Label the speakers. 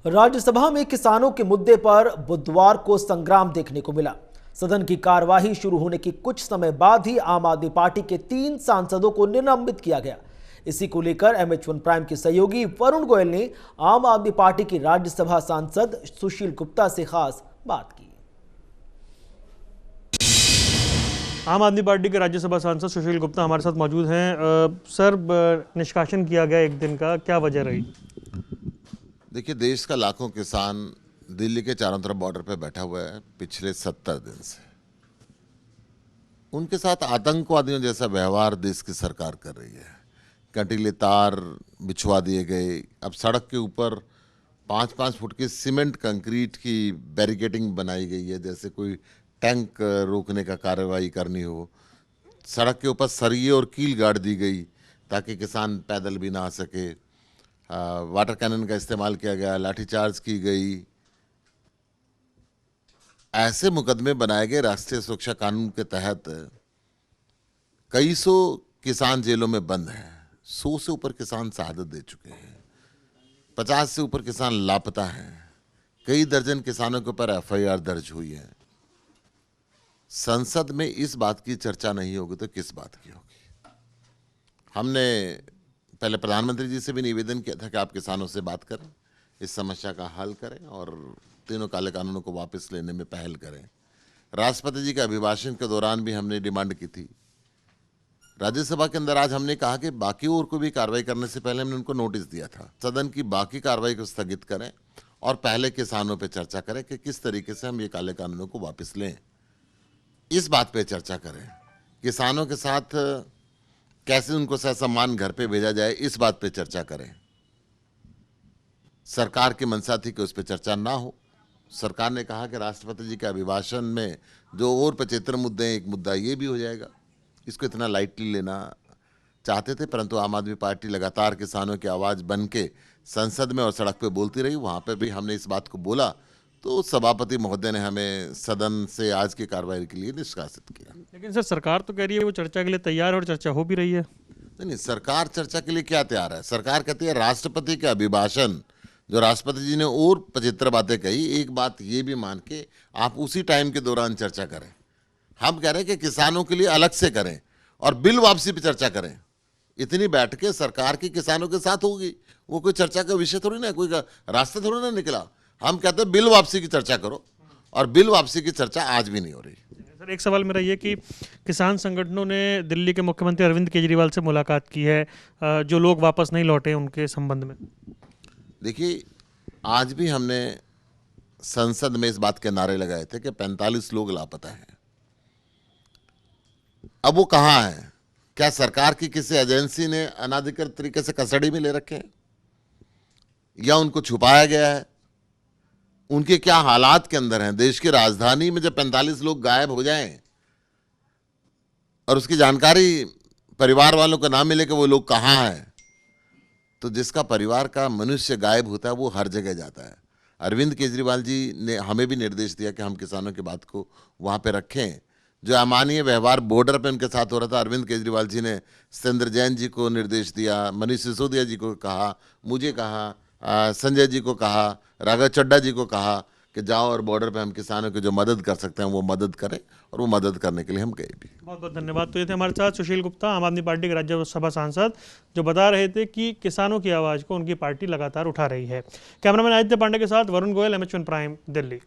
Speaker 1: राज्यसभा में किसानों के मुद्दे पर बुधवार को संग्राम देखने को मिला। सदन की कार्यवाही शुरू होने के कुछ समय बाद ही आम आदमी पार्टी के 3 सांसदों को निलंबित किया गया। इसी को लेकर MH1 प्राइम के सहयोगी वरुण गोयल ने आम आदमी पार्टी के राज्यसभा सांसद सुशील गुप्ता से खास बात की।
Speaker 2: आम आदमी पार्टी के राज्यसभा सांसद सुशील गुप्ता हमारे साथ मौजूद हैं। सर, निष्कासन किया गया एक दिन का, क्या वजह रही?
Speaker 3: देखिए, देश का लाखों किसान दिल्ली के चारों तरफ बॉर्डर पे बैठा हुआ है पिछले 70 दिन से। उनके साथ आतंकवादियों जैसा व्यवहार देश की सरकार कर रही है। कंटीले तार बिछवा दिए गए। अब सड़क के ऊपर 5-5 फुट की सीमेंट कंक्रीट की बैरिकेडिंग बनाई गई है, जैसे कोई टैंक रोकने का कार्रवाई करनी हो। सड़क के ऊपर सरिये और कील गाड़ दी गई ताकि किसान पैदल भी ना आ सके। वाटर कैनन का इस्तेमाल किया गया, लाठीचार्ज की गई। ऐसे मुकदमे बनाए गए राष्ट्रीय सुरक्षा कानून के तहत। कई सौ किसान जेलों में बंद हैं। 100 से ऊपर किसान शहादत दे चुके हैं। 50 से ऊपर किसान लापता हैं। कई दर्जन किसानों के ऊपर FIR दर्ज हुई है। संसद में इस बात की चर्चा नहीं होगी तो किस बात की होगी? हमने पहले प्रधानमंत्री जी से भी निवेदन किया था कि आप किसानों से बात करें, इस समस्या का हल करें और तीनों काले कानूनों को वापस लेने में पहल करें। राष्ट्रपति जी के अभिभाषण के दौरान भी हमने डिमांड की थी। राज्यसभा के अंदर आज हमने कहा कि बाकी और को भी कार्रवाई करने से पहले हमने उनको नोटिस दिया था। सदन की बाकी कार्रवाई को स्थगित करें और पहले किसानों पर चर्चा करें कि किस तरीके से हम ये काले कानूनों को वापस लें। इस बात पे चर्चा करें। किसानों के साथ कैसे उनको ससम्मान घर पे भेजा जाए, इस बात पे चर्चा करें। सरकार की मंशा थी कि उस पर चर्चा ना हो। सरकार ने कहा कि राष्ट्रपति जी के अभिभाषण में जो और 75 मुद्दे हैं, एक मुद्दा ये भी हो जाएगा। इसको इतना लाइटली लेना चाहते थे, परंतु आम आदमी पार्टी लगातार किसानों की आवाज़ बन के संसद में और सड़क पे बोलती रही। वहाँ पे भी हमने इस बात को बोला तो सभापति महोदय ने हमें सदन से आज की कार्रवाई के लिए निष्कासित किया।
Speaker 2: लेकिन सर, सरकार तो कह रही है वो चर्चा के लिए तैयार है और चर्चा हो भी रही है।
Speaker 3: नहीं, सरकार चर्चा के लिए क्या तैयार है? सरकार कहती है राष्ट्रपति के अभिभाषण, जो राष्ट्रपति जी ने और 75 बातें कही, एक बात ये भी मान के आप उसी टाइम के दौरान चर्चा करें। हम कह रहे हैं कि किसानों के लिए अलग से करें और बिल वापसी पर चर्चा करें। इतनी बैठकें सरकार की किसानों के साथ होगी, वो कोई चर्चा का विषय थोड़ी ना, कोई रास्ता थोड़ी ना निकला। हम कहते हैं बिल वापसी की चर्चा करो, और बिल वापसी की चर्चा आज भी नहीं हो रही।
Speaker 2: सर, एक सवाल मेरा ये कि किसान संगठनों ने दिल्ली के मुख्यमंत्री अरविंद केजरीवाल से मुलाकात की है, जो लोग वापस नहीं लौटे उनके संबंध में।
Speaker 3: देखिए, आज भी हमने संसद में इस बात के नारे लगाए थे कि 45 लोग लापता हैं। अब वो कहाँ हैं? क्या सरकार की किसी एजेंसी ने अनाधिकृत तरीके से कस्टडी में ले रखे हैं, या उनको छुपाया गया है? उनके क्या हालात के अंदर हैं? देश की राजधानी में जब 45 लोग गायब हो जाएं और उसकी जानकारी परिवार वालों को ना मिले कि वो लोग कहाँ हैं, तो जिसका परिवार का मनुष्य गायब होता है वो हर जगह जाता है। अरविंद केजरीवाल जी ने हमें भी निर्देश दिया कि हम किसानों की बात को वहाँ पे रखें। जो अमानवीय व्यवहार बॉर्डर पे उनके साथ हो रहा था, अरविंद केजरीवाल जी ने सत्येंद्र जैन जी को निर्देश दिया, मनीष सिसोदिया जी को कहा, मुझे कहा, संजय जी को कहा, राघव चड्ढा जी को कहा कि जाओ और बॉर्डर पे हम किसानों की जो मदद कर सकते हैं वो मदद करें, और वो मदद करने के लिए हम गए भी।
Speaker 2: बहुत बहुत धन्यवाद। तो ये थे हमारे साथ सुशील गुप्ता, आम आदमी पार्टी के राज्यसभा सांसद, जो बता रहे थे कि किसानों की आवाज़ को उनकी पार्टी लगातार उठा रही है। कैमरामैन आदित्य पांडे के साथ वरुण गोयल, MH1 प्राइम, दिल्ली।